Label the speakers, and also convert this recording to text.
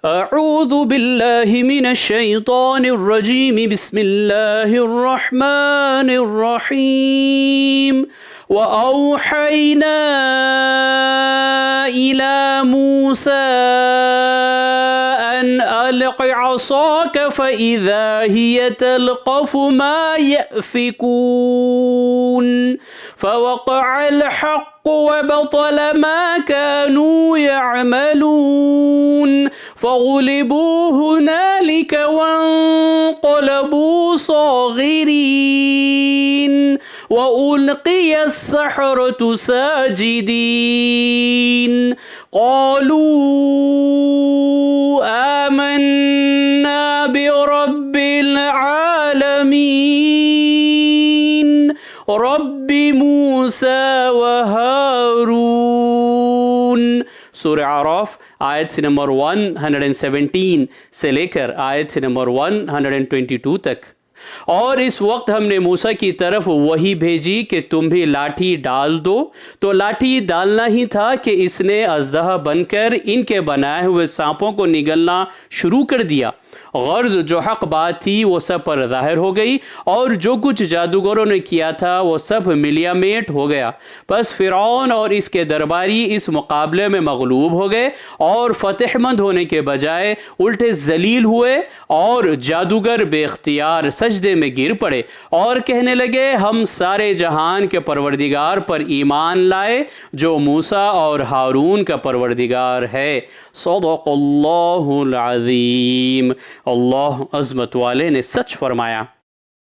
Speaker 1: अऊज़ु बिल्लाहि मिनश शैतानिर रजीम बिस्मिल्लाहिर रहमानिर रहीम व औहैना इला मूसा अन अल्क़ि असाक फ़इज़ा हिय तल्क़फ़ु मा यअफ़िकून फ़वक़अल हक़्क़ु व बतल मा कानू यअमलून फ़ग़ुलिबू हुनालिक वन्क़लबू साग़िरीन व उल्क़िय अस्सहरतु साजिदीन क़ालू आमन्ना बिरब्बिल आलमीन रब्बि मूसा व हारून। सूरह आराफ आयत से नंबर 117 से लेकर आयत से नंबर 122 तक। और इस वक्त हमने मूसा की तरफ वही भेजी कि तुम भी लाठी डाल दो, तो लाठी डालना ही था कि इसने अजदहा बनकर इनके बनाए हुए सांपों को निगलना शुरू कर दिया। गर्ज जो हक बात थी वो सब पर ज़ाहिर हो गई और जो कुछ जादूगरों ने किया था वो सब मिलियामेट हो गया। बस फ़िरौन और इसके दरबारी इस मुकाबले में मगलूब हो गए और फ़तेहमंद होने के बजाय उल्टे जलील हुए और जादूगर बेख्तियार सजदे में गिर पड़े और कहने लगे हम सारे जहान के परवरदिगार पर ईमान लाए जो मूसा और हारून का परवरदिगार है। सदक़ल्लाहुल अज़ीम। अल्लाह अज़मत वाले ने सच फरमाया।